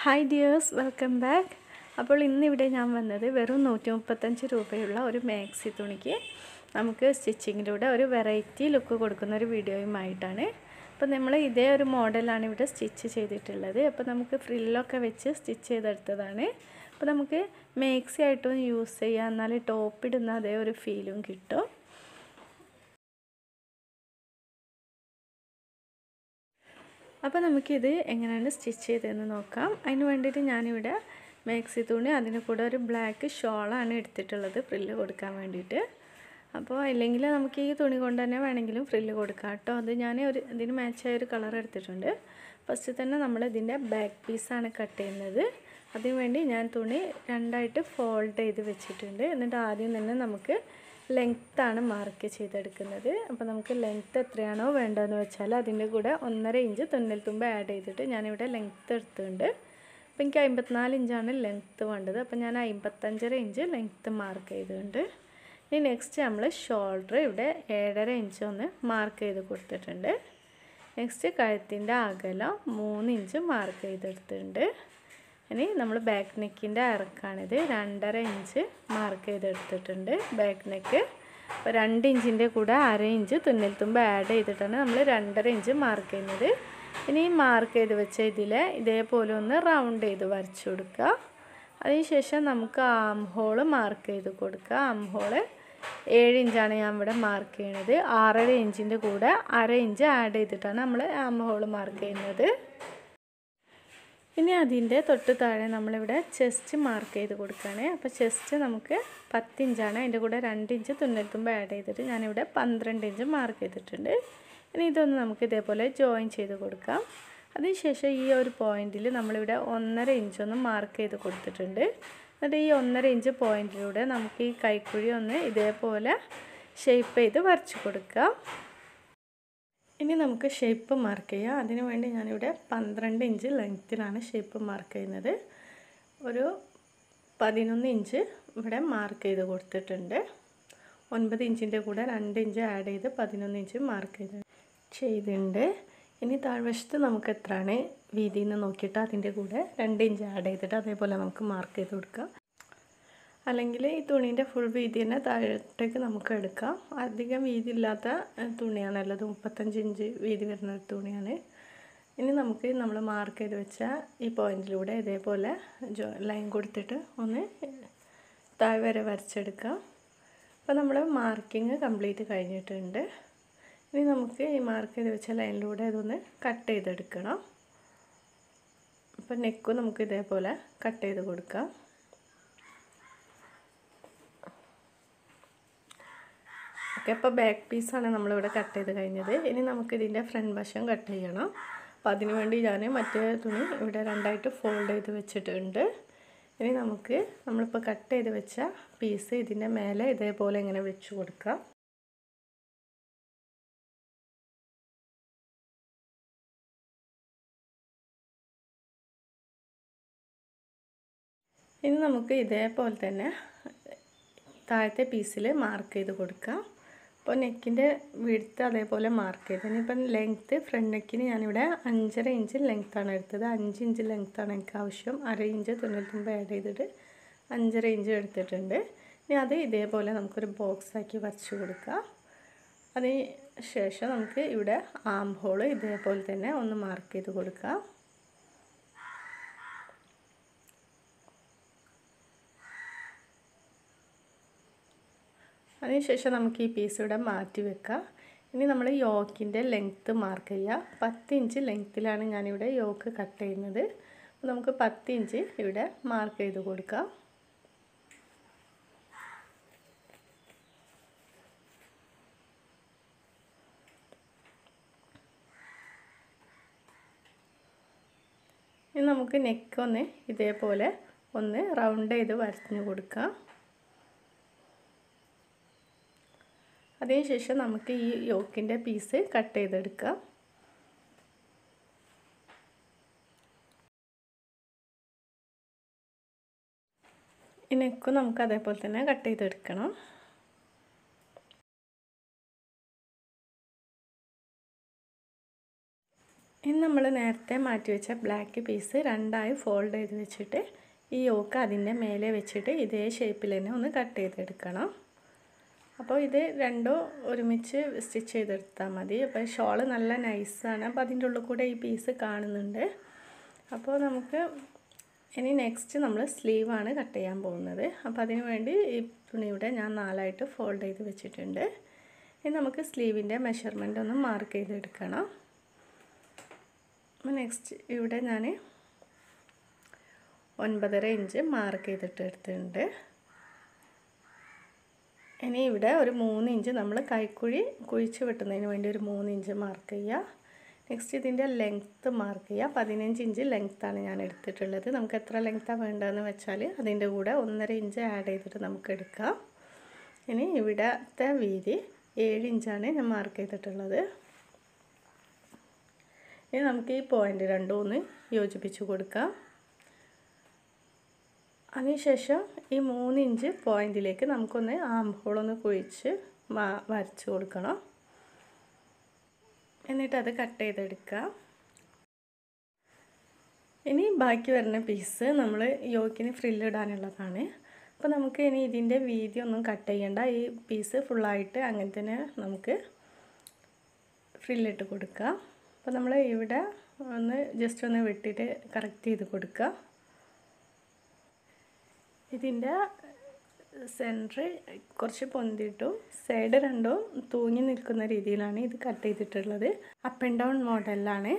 Hi dears, welcome back. അപ്പോൾ ഇന്നിവിടെ ഞാൻ വന്നത് വെറും 135 രൂപയുള്ള ഒരു മാക്സി തുണിക്ക് നമുക്ക് സ്റ്റിച്ചിങ്ങിലൂടെ ഒരു വെറൈറ്റി ലുക്ക് കൊടുക്കുന്ന ഒരു വീഡിയോയുമായിട്ടാണ്. അപ്പോൾ നമ്മൾ ഇതേ ഒരു മോഡലാണ് ഇവിടെ സ്റ്റിച്ച് ചെയ്തിട്ടുള്ളത്. അപ്പോൾ നമുക്ക് ഫ്രില്ലൊക്കെ വെച്ച് സ്റ്റിച്ച് ചെയ്തെടുത്തതാണ്. അപ്പോൾ നമുക്ക് മാക്സി ആയിട്ടും യൂസ് ചെയ്യാം, എന്നാൽ ടോപ്പ് ഇടുന്ന അതേ ഒരു ഫീലും കിട്ടും. അപ്പോൾ നമുക്കിത് എങ്ങനെയാണ് സ്റ്റിച്ച് ചെയ്തതെന്ന് നോക്കാം. അതിന് വേണ്ടിയിട്ട് ഞാനിവിടെ മാക്സി തുണി അതിന് കൂടെ ഒരു ബ്ലാക്ക് ഷോളാണ് എടുത്തിട്ടുള്ളത് ഫ്രില്ല് കൊടുക്കാൻ വേണ്ടിയിട്ട്. അപ്പോൾ അല്ലെങ്കിൽ നമുക്ക് ഈ തുണി കൊണ്ട് തന്നെ വേണമെങ്കിലും ഫ്രില്ല് കൊടുക്കാം കേട്ടോ. അത് ഞാൻ ഇതിന് മാച്ചായ ഒരു കളർ എടുത്തിട്ടുണ്ട്. ഫസ്റ്റ് തന്നെ നമ്മൾ ഇതിൻ്റെ ബാക്ക് പീസാണ് കട്ട് ചെയ്യുന്നത്. അതിന് വേണ്ടി ഞാൻ തുണി രണ്ടായിട്ട് ഫോൾഡ് ചെയ്ത് വെച്ചിട്ടുണ്ട്. എന്നിട്ട് ആദ്യം തന്നെ നമുക്ക് ലെങ്ത്താണ് മാർക്ക് ചെയ്തെടുക്കുന്നത്. അപ്പോൾ നമുക്ക് ലെങ്ത്ത് എത്രയാണോ വേണ്ടതെന്ന് വെച്ചാൽ അതിൻ്റെ കൂടെ 1.5 ഇഞ്ച് തുന്നൽ തുമ്പ് ആഡ് ചെയ്തിട്ട് ഞാനിവിടെ ലെങ്ത്ത് എടുത്തിട്ടുണ്ട്. അപ്പോൾ എനിക്ക് 54 ഇഞ്ചാണ് ലെങ്ത്ത് വേണ്ടത്. അപ്പോൾ ഞാൻ 55.5 ഇഞ്ച് ലെങ്ത്ത് മാർക്ക് ചെയ്തിട്ടുണ്ട്. ഇനി നെക്സ്റ്റ് നമ്മൾ ഷോൾഡർ ഇവിടെ 7.5 ഇഞ്ച് ഒന്ന് മാർക്ക് ചെയ്ത് കൊടുത്തിട്ടുണ്ട്. നെക്സ്റ്റ് കഴുത്തിൻ്റെ അകലം 3 ഇഞ്ച് മാർക്ക് ചെയ്തെടുത്തിട്ടുണ്ട്. ഇനി നമ്മൾ ബാക്ക് നെക്കിൻ്റെ ഇറക്കാണിത് 2.5 ഇഞ്ച് മാർക്ക് ചെയ്തെടുത്തിട്ടുണ്ട് ബാക്ക് നെക്ക്. അപ്പോൾ 2 ഇഞ്ചിൻ്റെ കൂടെ 1/2 ഇഞ്ച് തുന്നൽ തുമ്പ് ആഡ് ചെയ്തിട്ടാണ് നമ്മൾ 2.5 ഇഞ്ച് മാർക്ക് ചെയ്യുന്നത്. ഇനി മാർക്ക് ചെയ്ത് വെച്ച ഇതേപോലെ ഒന്ന് റൗണ്ട് ചെയ്ത് വരച്ചു കൊടുക്കുക. അതിനുശേഷം നമുക്ക് ആം ഹോള് മാർക്ക് ചെയ്ത് കൊടുക്കുക. ആം ഹോള് 7 ഇഞ്ചാണ് ഞാൻ ഇവിടെ മാർക്ക് ചെയ്യുന്നത്. 6.5 ഇഞ്ചിൻ്റെ കൂടെ 1/2 ഇഞ്ച് ആഡ് ചെയ്തിട്ടാണ് നമ്മൾ ആം ഹോള് മാർക്ക് ചെയ്യുന്നത്. ഇനി അതിൻ്റെ തൊട്ട് താഴെ നമ്മളിവിടെ ചെസ്റ്റ് മാർക്ക് ചെയ്ത് കൊടുക്കുകയാണ്. അപ്പോൾ ചെസ്റ്റ് നമുക്ക് 10 ഇഞ്ചാണ്. അതിൻ്റെ കൂടെ 2 ഇഞ്ച് തുന്നൽ തുമ്പ് ആഡ് ചെയ്തിട്ട് ഞാനിവിടെ 12 ഇഞ്ച് മാർക്ക് ചെയ്തിട്ടുണ്ട്. ഇനി ഇതൊന്ന് നമുക്ക് ഇതേപോലെ ജോയിൻ ചെയ്ത് കൊടുക്കാം. അതിനുശേഷം ഈ ഒരു പോയിൻറ്റിൽ നമ്മളിവിടെ 1.5 ഇഞ്ചൊന്ന് മാർക്ക് ചെയ്ത് കൊടുത്തിട്ടുണ്ട്. എന്നിട്ട് ഈ 1.5 ഇഞ്ച് പോയിൻറ്റിലൂടെ നമുക്ക് ഈ കൈക്കുഴി ഒന്ന് ഇതേപോലെ ഷേപ്പ് ചെയ്ത് വരച്ച് കൊടുക്കാം. ഇനി നമുക്ക് ഷേപ്പ് മാർക്ക് ചെയ്യാം. അതിന് വേണ്ടി ഞാനിവിടെ 12 ഇഞ്ച് ലെങ്ത്തിലാണ് ഷേപ്പ് മാർക്ക് ചെയ്യുന്നത്. ഒരു 11 ഇഞ്ച് ഇവിടെ മാർക്ക് ചെയ്ത് കൊടുത്തിട്ടുണ്ട്. 9 ഇഞ്ചിൻ്റെ കൂടെ 2 ഇഞ്ച് ആഡ് ചെയ്ത് 11 ഇഞ്ച് മാർക്ക് ചെയ്തിട്ടുണ്ട്. ഇനി താഴ്വശത്ത് നമുക്ക് എത്രയാണ് വീതി എന്ന് നോക്കിയിട്ട് അതിൻ്റെ കൂടെ 2 ഇഞ്ച് ആഡ് ചെയ്തിട്ട് അതേപോലെ നമുക്ക് മാർക്ക് ചെയ്ത് കൊടുക്കാം. അല്ലെങ്കിൽ ഈ തുണീൻ്റെ ഫുൾ വീതി തന്നെ താഴോട്ടേക്ക് നമുക്ക് എടുക്കാം. അധികം വീതി ഇല്ലാത്ത തുണിയാണല്ലോ, 35 ഇഞ്ച് വീതി വരുന്ന ഒരു തുണിയാണ്. ഇനി നമുക്ക് നമ്മൾ മാർക്ക് ചെയ്ത് വെച്ച ഈ പോയിൻറ്റിലൂടെ ഇതേപോലെ ലൈൻ കൊടുത്തിട്ട് ഒന്ന് താഴെ വരെ വരച്ചെടുക്കാം. അപ്പോൾ നമ്മൾ മാർക്കിങ് കംപ്ലീറ്റ് കഴിഞ്ഞിട്ടുണ്ട്. ഇനി നമുക്ക് ഈ മാർക്ക് ചെയ്ത് വെച്ച ലൈനിലൂടെ ഇതൊന്ന് കട്ട് ചെയ്തെടുക്കണം. അപ്പോൾ നെക്കും നമുക്ക് ഇതേപോലെ കട്ട് ചെയ്ത് കൊടുക്കാം. ഓക്കെ, അപ്പോൾ ബാക്ക് പീസാണ് നമ്മളിവിടെ കട്ട് ചെയ്ത് കഴിഞ്ഞത്. ഇനി നമുക്കിതിൻ്റെ ഫ്രണ്ട് വശം കട്ട് ചെയ്യണം. അപ്പോൾ അതിന് വേണ്ടി ഞാൻ മറ്റേ തുണി ഇവിടെ രണ്ടായിട്ട് ഫോൾഡ് ചെയ്ത് വെച്ചിട്ടുണ്ട്. ഇനി നമ്മളിപ്പോൾ കട്ട് ചെയ്ത് വെച്ച പീസ് ഇതിൻ്റെ മേലെ ഇതേപോലെ ഇങ്ങനെ വെച്ച് കൊടുക്കാം. ഇനി നമുക്ക് ഇതേപോലെ തന്നെ താഴത്തെ പീസിൽ മാർക്ക് ചെയ്ത് കൊടുക്കാം. അപ്പോൾ നെക്കിൻ്റെ വിഡ്ത്ത് അതേപോലെ മാർക്ക് ചെയ്ത് ഇനിയിപ്പം ലെങ്ത്ത് ഫ്രണ്ട് നെക്കിന് ഞാനിവിടെ 5.5 ഇഞ്ച് ലെങ്ത്താണ് എടുത്തത്. 5 ഇഞ്ച് ലെങ്ത്താണ് എനിക്ക് ആവശ്യം. 1/2 ഇഞ്ച് തുന്നൽ തുമ്പ് ആഡ് ചെയ്തിട്ട് 5.5 ഇഞ്ച് എടുത്തിട്ടുണ്ട്. ഇനി അത് ഇതേപോലെ നമുക്കൊരു ബോക്സാക്കി വരച്ച് കൊടുക്കാം. അതിന് ശേഷം നമുക്ക് ഇവിടെ ആം ഹോള് ഇതേപോലെ തന്നെ ഒന്ന് മാർക്ക് ചെയ്ത് കൊടുക്കാം. അതിനുശേഷം നമുക്ക് ഈ പീസ് ഇവിടെ മാറ്റി വെക്കാം. ഇനി നമ്മൾ യോക്കിൻ്റെ ലെങ്ത്ത് മാർക്ക് ചെയ്യുക. 10 ഇഞ്ച് ലെങ്ത്തിലാണ് ഞാനിവിടെ യോക്ക് കട്ട് ചെയ്യുന്നത്. അപ്പോൾ നമുക്ക് 10 ഇഞ്ച് ഇവിടെ മാർക്ക് ചെയ്ത് കൊടുക്കാം. ഇനി നമുക്ക് നെക്ക് ഒന്ന് ഇതേപോലെ ഒന്ന് റൗണ്ട് ചെയ്ത് വരഞ്ഞു കൊടുക്കാം. അതിനുശേഷം നമുക്ക് ഈ യോക്കിൻ്റെ പീസ് കട്ട് ചെയ്തെടുക്കാം. ഈ നെക്കും നമുക്ക് അതേപോലെ തന്നെ കട്ട് ചെയ്തെടുക്കണം. ഇനി നമ്മൾ നേരത്തെ മാറ്റി വെച്ച ബ്ലാക്ക് പീസ് രണ്ടായി ഫോൾഡ് ചെയ്ത് വെച്ചിട്ട് ഈ യോക്ക് അതിൻ്റെ മേലെ വെച്ചിട്ട് ഇതേ ഷേപ്പിൽ തന്നെ ഒന്ന് കട്ട് ചെയ്തെടുക്കണം. അപ്പോൾ ഇത് രണ്ടും ഒരുമിച്ച് സ്റ്റിച്ച് ചെയ്തെടുത്താൽ മതി. അപ്പോൾ ഷോൾ നല്ല നൈസാണ്. അപ്പോൾ അതിൻ്റെ ഉള്ളിൽ കൂടെ ഈ പീസ് കാണുന്നുണ്ട്. അപ്പോൾ നമുക്ക് ഇനി നെക്സ്റ്റ് നമ്മൾ സ്ലീവാണ് കട്ട് ചെയ്യാൻ പോകുന്നത്. അപ്പോൾ അതിന് വേണ്ടി ഈ തുണിയുടെ ഞാൻ 4ആയിട്ട് ഫോൾഡ് ചെയ്ത് വെച്ചിട്ടുണ്ട്. ഇനി നമുക്ക് സ്ലീവിൻ്റെ മെഷർമെൻ്റ് ഒന്ന് മാർക്ക് ചെയ്തെടുക്കണം. അപ്പോൾ നെക്സ്റ്റ് ഇവിടെ ഞാൻ 9.5 ഇഞ്ച് മാർക്ക് ചെയ്തിട്ട് എടുത്തിട്ടുണ്ട്. ഇനി ഇവിടെ ഒരു 3 ഇഞ്ച് നമ്മൾ കൈക്കുഴി കുഴിച്ച് വെട്ടുന്നതിന് വേണ്ടി ഒരു 3 ഇഞ്ച് മാർക്ക് ചെയ്യുക. നെക്സ്റ്റ് ഇതിൻ്റെ ലെങ്ത്ത് മാർക്ക് ചെയ്യുക. 15 ഇഞ്ച് ലെങ്ത്താണ് ഞാൻ എടുത്തിട്ടുള്ളത്. നമുക്ക് എത്ര ലെങ്ത്താണ് വേണ്ടതെന്ന് വെച്ചാൽ അതിൻ്റെ കൂടെ 1.5 ഇഞ്ച് ആഡ് ചെയ്തിട്ട് നമുക്ക് എടുക്കാം. ഇനി ഇവിടത്തെ വീതി 7 ഇഞ്ചാണ് ഞാൻ മാർക്ക് ചെയ്തിട്ടുള്ളത്. ഇനി നമുക്ക് ഈ പോയിൻ്റ് രണ്ടും ഒന്ന് യോജിപ്പിച്ച് കൊടുക്കാം. അതിനുശേഷം ഈ 3 ഇഞ്ച് പോയിൻറ്റിലേക്ക് നമുക്കൊന്ന് ആം ഹോളൊന്ന് കുഴിച്ച് വരച്ച് കൊടുക്കണം. എന്നിട്ട് അത് കട്ട് ചെയ്തെടുക്കാം. ഇനി ബാക്കി വരുന്ന പീസ് നമ്മൾ യോക്കിന് ഫ്രില്ല് ഇടാനുള്ളതാണ്. അപ്പോൾ നമുക്ക് ഇനി ഇതിൻ്റെ വീതി ഒന്നും കട്ട് ചെയ്യേണ്ട. ഈ പീസ് ഫുള്ളായിട്ട് അങ്ങനെ തന്നെ നമുക്ക് ഫ്രില്ലിട്ട് കൊടുക്കാം. അപ്പോൾ നമ്മൾ ഇവിടെ ഒന്ന് ജസ്റ്റ് ഒന്ന് വെട്ടിയിട്ട് കറക്റ്റ് ചെയ്ത് കൊടുക്കുക. ഇതിൻ്റെ സെൻറ്റർ കുറച്ച് പൊന്തിയിട്ടും സൈഡ് രണ്ടും തൂങ്ങി നിൽക്കുന്ന രീതിയിലാണ് ഇത് കട്ട് ചെയ്തിട്ടുള്ളത്. അപ്പ് ആൻഡ് ഡൗൺ മോഡലിലാണ്.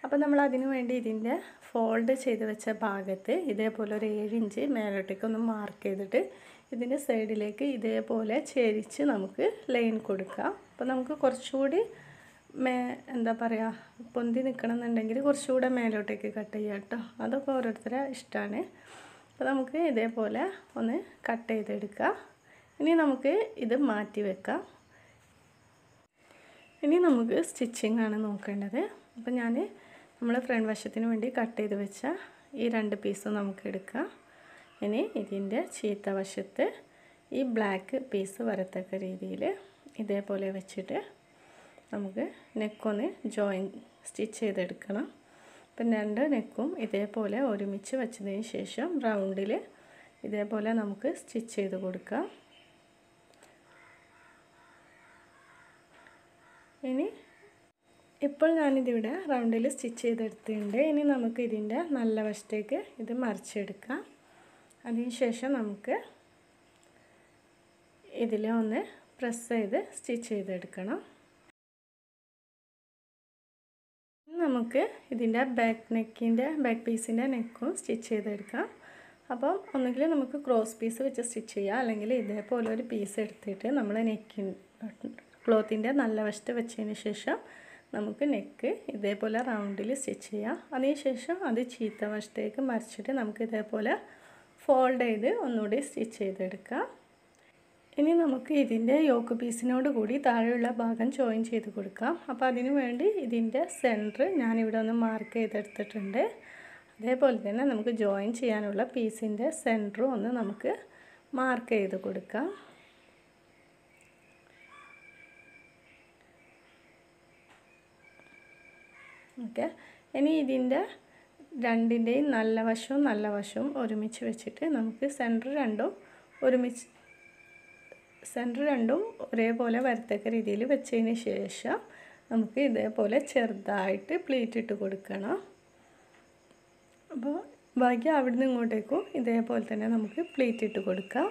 അപ്പോൾ നമ്മൾ അതിനു വേണ്ടി ഇതിൻ്റെ ഫോൾഡ് ചെയ്ത് വെച്ച ഭാഗത്ത് ഇതേപോലെ ഒരു 7 ഇഞ്ച് മേലോട്ടേക്ക് ഒന്ന് മാർക്ക് ചെയ്തിട്ട് ഇതിൻ്റെ സൈഡിലേക്ക് ഇതേപോലെ ചെരിച്ച് നമുക്ക് ലൈൻ കൊടുക്കാം. അപ്പോൾ നമുക്ക് കുറച്ചുകൂടി എന്താ പറയുക പൊന്തി നിൽക്കണം എന്നുണ്ടെങ്കിൽ കുറച്ചുകൂടെ മേലോട്ടേക്ക് കട്ട് ചെയ്യാം കേട്ടോ. അതൊക്കെ ഓരോരുത്തരുടെ ഇഷ്ടമാണ്. അപ്പോൾ നമുക്ക് ഇതേപോലെ ഒന്ന് കട്ട് ചെയ്തെടുക്കാം. ഇനി നമുക്ക് ഇത് മാറ്റി വെക്കാം. ഇനി നമുക്ക് സ്റ്റിച്ചിങ് ആണ് നോക്കേണ്ടത്. അപ്പോൾ നമ്മൾ ഫ്രണ്ട് വശത്തിന് വേണ്ടി കട്ട് ചെയ്ത് വെച്ച ഈ 2 പീസും നമുക്ക് എടുക്കാം. ഇനി ഇതിൻ്റെ ചീത്ത വശത്ത് ഈ ബ്ലാക്ക് പീസ് വരത്തക്ക രീതിയിൽ ഇതേപോലെ വെച്ചിട്ട് നമുക്ക് നെക്കൊന്ന് സ്റ്റിച്ച് ചെയ്തെടുക്കണം. അപ്പം 2 നെക്കും ഇതേപോലെ ഒരുമിച്ച് വെച്ചതിന് ശേഷം റൗണ്ടിൽ ഇതേപോലെ നമുക്ക് സ്റ്റിച്ച് ചെയ്ത് കൊടുക്കാം. ഇനി ഇപ്പോൾ ഞാനിതിവിടെ റൗണ്ടിൽ സ്റ്റിച്ച് ചെയ്തെടുത്തിട്ടുണ്ട്. ഇനി നമുക്ക് ഇതിൻ്റെ നല്ല വശത്തേക്ക് ഇത് മറിച്ചെടുക്കാം. അതിനുശേഷം നമുക്ക് ഇതിൽ ഒന്ന് പ്രസ് ചെയ്ത് സ്റ്റിച്ച് ചെയ്തെടുക്കണം. നമുക്ക് ഇതിൻ്റെ ബാക്ക് പീസിൻ്റെ നെക്കും സ്റ്റിച്ച് ചെയ്തെടുക്കാം. അപ്പം ഒന്നുകിൽ നമുക്ക് ക്രോസ് പീസ് വെച്ച് സ്റ്റിച്ച് ചെയ്യാം, അല്ലെങ്കിൽ ഇതേപോലെ ഒരു പീസ് എടുത്തിട്ട് നമ്മൾ ക്ലോത്തിൻ്റെ നല്ല വശത്ത് വെച്ചതിന് ശേഷം നമുക്ക് നെക്ക് ഇതേപോലെ റൗണ്ടിൽ സ്റ്റിച്ച് ചെയ്യാം. അതിനുശേഷം അത് ചീത്ത വശത്തേക്ക് മറിച്ചിട്ട് നമുക്ക് ഇതേപോലെ ഫോൾഡ് ചെയ്ത് ഒന്നുകൂടി സ്റ്റിച്ച് ചെയ്തെടുക്കാം. ഇനി നമുക്ക് ഇതിൻ്റെ യോക്ക് പീസിനോട് കൂടി താഴെയുള്ള ഭാഗം ജോയിൻ ചെയ്ത് കൊടുക്കാം. അപ്പോൾ അതിനു വേണ്ടി ഇതിൻ്റെ സെൻറ്റർ ഞാനിവിടെ ഒന്ന് മാർക്ക് ചെയ്തെടുത്തിട്ടുണ്ട്. അതേപോലെ തന്നെ നമുക്ക് ജോയിൻ ചെയ്യാനുള്ള പീസിൻ്റെ സെൻറ്ററും ഒന്ന് നമുക്ക് മാർക്ക് ചെയ്ത് കൊടുക്കാം. ഓക്കെ. ഇനി ഇതിൻ്റെ രണ്ടിൻ്റെയും നല്ല വശവും ഒരുമിച്ച് വെച്ചിട്ട് നമുക്ക് സെൻറ്റർ രണ്ടും ഒരേപോലെ വരത്തക്ക രീതിയിൽ വെച്ചതിന് ശേഷം നമുക്ക് ഇതേപോലെ ചെറുതായിട്ട് പ്ലീറ്റ് ഇട്ട് കൊടുക്കണം. അപ്പോൾ ബാക്കി അവിടുന്ന് ഇങ്ങോട്ടേക്കും ഇതേപോലെ തന്നെ നമുക്ക് പ്ലീറ്റ് ഇട്ട് കൊടുക്കാം.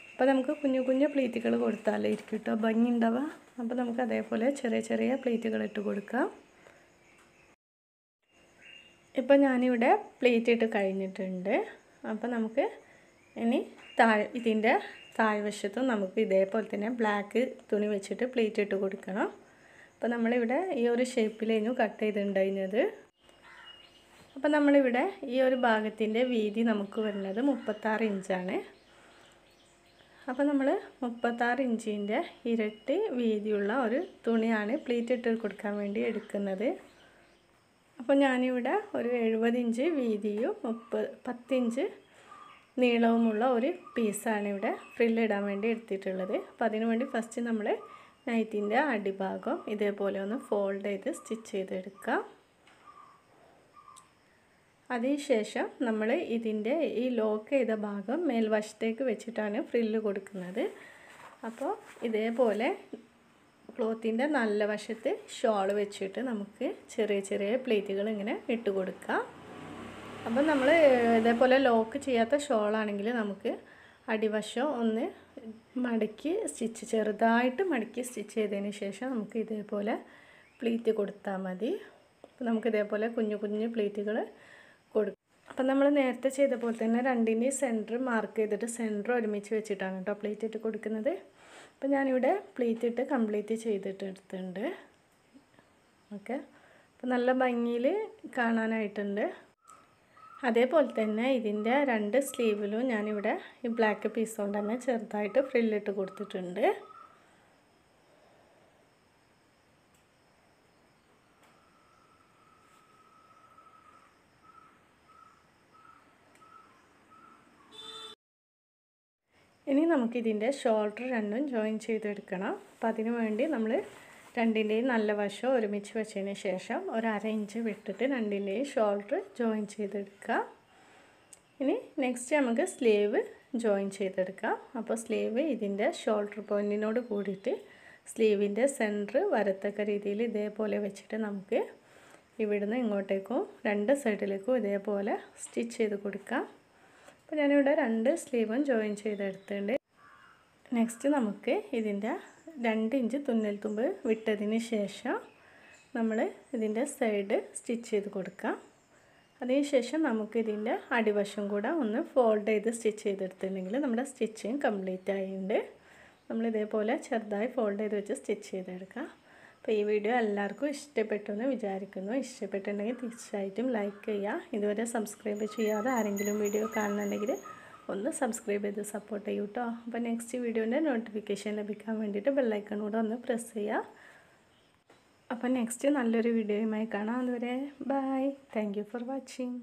അപ്പോൾ നമുക്ക് കുഞ്ഞു പ്ലീറ്റുകൾ കൊടുത്താലേ ഇരിക്കും കേട്ടോ ഭംഗി ഉണ്ടാവുക. അപ്പോൾ നമുക്ക് അതേപോലെ ചെറിയ പ്ലീറ്റുകൾ ഇട്ട് കൊടുക്കാം. ഇപ്പോൾ ഞാനിവിടെ പ്ലീറ്റ് ഇട്ട് കഴിഞ്ഞിട്ടുണ്ട്. അപ്പോൾ നമുക്ക് ഇനി ഇതിൻ്റെ താഴ്വശത്തും നമുക്ക് ഇതേപോലെ തന്നെ ബ്ലാക്ക് തുണി വെച്ചിട്ട് പ്ലീറ്റ് ഇട്ട് കൊടുക്കണം. അപ്പോൾ നമ്മളിവിടെ ഈ ഒരു ഷേപ്പിലായിരുന്നു കട്ട് ചെയ്തിട്ടുണ്ടായിരുന്നത്. അപ്പോൾ നമ്മളിവിടെ ഈ ഒരു ഭാഗത്തിൻ്റെ വീതി നമുക്ക് വരുന്നത് 36 ഇഞ്ചാണ്. അപ്പോൾ നമ്മൾ 36 ഇഞ്ചിൻ്റെ ഇരട്ടി വീതിയുള്ള ഒരു തുണിയാണ് പ്ലീറ്റ് ഇട്ട് കൊടുക്കാൻ വേണ്ടി എടുക്കുന്നത്. അപ്പോൾ ഞാനിവിടെ ഒരു 70 ഇഞ്ച് വീതിയും 10 ഇഞ്ച് നീളവുമുള്ള ഒരു പീസാണ് ഇവിടെ ഫ്രില്ലിടാൻ വേണ്ടി എടുത്തിട്ടുള്ളത്. അപ്പോൾ അതിനു വേണ്ടി ഫസ്റ്റ് നമ്മൾ നൈറ്റിൻ്റെ അടിഭാഗം ഇതേപോലെ ഒന്ന് ഫോൾഡ് ചെയ്ത് സ്റ്റിച്ച് ചെയ്തെടുക്കാം. അതിനുശേഷം നമ്മൾ ഇതിൻ്റെ ഈ ലോക്ക് ചെയ്ത ഭാഗം മേൽവശത്തേക്ക് വെച്ചിട്ടാണ് ഫ്രില്ല് കൊടുക്കുന്നത്. അപ്പോൾ ഇതേപോലെ ക്ലോത്തിൻ്റെ നല്ല വശത്ത് ഷോൾ വെച്ചിട്ട് നമുക്ക് ചെറിയ ചെറിയ പ്ലേറ്റുകൾ ഇങ്ങനെ ഇട്ട് കൊടുക്കാം. അപ്പം നമ്മൾ ഇതേപോലെ ലോക്ക് ചെയ്യാത്ത ഷോളാണെങ്കിൽ നമുക്ക് അടിവശം ഒന്ന് മടക്കി ചെറുതായിട്ട് മടക്കി സ്റ്റിച്ച് ചെയ്തതിന് ശേഷം നമുക്ക് ഇതേപോലെ പ്ലീറ്റ് കൊടുത്താൽ മതി. അപ്പോൾ നമുക്ക് ഇതേപോലെ കുഞ്ഞു കുഞ്ഞു പ്ലീറ്റുകൾ കൊടുക്കും. അപ്പം നമ്മൾ നേരത്തെ ചെയ്ത പോലെ തന്നെ രണ്ടിൻ്റെയും സെൻറ്റർ മാർക്ക് ചെയ്തിട്ട് സെൻറ്റർ ഒരുമിച്ച് വെച്ചിട്ടാണ് കേട്ടോ പ്ലീറ്റ് ഇട്ട് കൊടുക്കുന്നത്. അപ്പോൾ ഞാനിവിടെ പ്ലീറ്റ് ഇട്ട് കംപ്ലീറ്റ് ചെയ്തിട്ട് എടുത്തിട്ടുണ്ട്. ഓക്കെ, അപ്പോൾ നല്ല ഭംഗിയിൽ കാണാനായിട്ടുണ്ട്. അതേപോലെ തന്നെ ഇതിൻ്റെ 2 സ്ലീവിലും ഞാനിവിടെ ഈ ബ്ലാക്ക് പീസ് കൊണ്ട് തന്നെ ചെറുതായിട്ട് ഫ്രില്ലിട്ട് കൊടുത്തിട്ടുണ്ട്. ഇനി നമുക്കിതിൻ്റെ ഷോൾഡർ രണ്ടും ജോയിൻ ചെയ്തെടുക്കണം. അപ്പോൾ അതിനു വേണ്ടി നമ്മൾ രണ്ടിൻ്റെയും നല്ല വശം ഒരുമിച്ച് വെച്ചതിന് ശേഷം ഒരു 1/2 ഇഞ്ച് വിട്ടിട്ട് രണ്ടിൻ്റെയും ഷോൾഡർ ജോയിൻ ചെയ്തെടുക്കുക. ഇനി നെക്സ്റ്റ് നമുക്ക് സ്ലീവ് ജോയിൻ ചെയ്തെടുക്കാം. അപ്പോൾ സ്ലീവ് ഇതിൻ്റെ ഷോൾഡർ പോയിൻറ്റിനോട് കൂടിയിട്ട് സ്ലീവിൻ്റെ സെൻറ്റർ വരത്തക്ക രീതിയിൽ ഇതേപോലെ വെച്ചിട്ട് നമുക്ക് ഇവിടുന്ന് ഇങ്ങോട്ടേക്കും 2 സൈഡിലേക്കും ഇതേപോലെ സ്റ്റിച്ച് ചെയ്ത് കൊടുക്കാം. അപ്പോൾ ഞാനിവിടെ 2 സ്ലീവും ജോയിൻ ചെയ്തെടുത്തിട്ടുണ്ട്. നെക്സ്റ്റ് നമുക്ക് ഇതിൻ്റെ 2 ഇഞ്ച് തുന്നൽ തുമ്പ് വിട്ടതിന് ശേഷം നമ്മൾ ഇതിൻ്റെ സൈഡ് സ്റ്റിച്ച് ചെയ്ത് കൊടുക്കാം. അതിനുശേഷം നമുക്ക് ഇതിൻ്റെ അടിവശം കൂടെ ഒന്ന് ഫോൾഡ് ചെയ്ത് സ്റ്റിച്ച് ചെയ്തെടുത്തിട്ടുണ്ടെങ്കിൽ നമ്മുടെ സ്റ്റിച്ചിങ് കംപ്ലീറ്റ് ആയിട്ടുണ്ട്. നമ്മൾ ഇതേപോലെ ചെറുതായി ഫോൾഡ് ചെയ്ത് വെച്ച് സ്റ്റിച്ച് ചെയ്തെടുക്കാം. അപ്പോൾ ഈ വീഡിയോ എല്ലാവർക്കും ഇഷ്ടപ്പെട്ടു എന്ന് വിചാരിക്കുന്നു. ഇഷ്ടപ്പെട്ടിട്ടുണ്ടെങ്കിൽ തീർച്ചയായിട്ടും ലൈക്ക് ചെയ്യുക. ഇതുവരെ സബ്സ്ക്രൈബ് ചെയ്യാതെ ആരെങ്കിലും വീഡിയോ കാണുന്നുണ്ടെങ്കിൽ ഒന്ന് സബ്സ്ക്രൈബ് ചെയ്ത് സപ്പോർട്ട് ചെയ്യൂ കേട്ടോ. അപ്പോൾ നെക്സ്റ്റ് വീഡിയോൻ്റെ നോട്ടിഫിക്കേഷൻ ലഭിക്കാൻ വേണ്ടിയിട്ട് ബെല്ലൈക്കൺ കൂടെ ഒന്ന് പ്രസ് ചെയ്യുക. അപ്പോൾ നെക്സ്റ്റ് നല്ലൊരു വീഡിയോയുമായി കാണാം. അതുവരെ bye. Thank you for watching.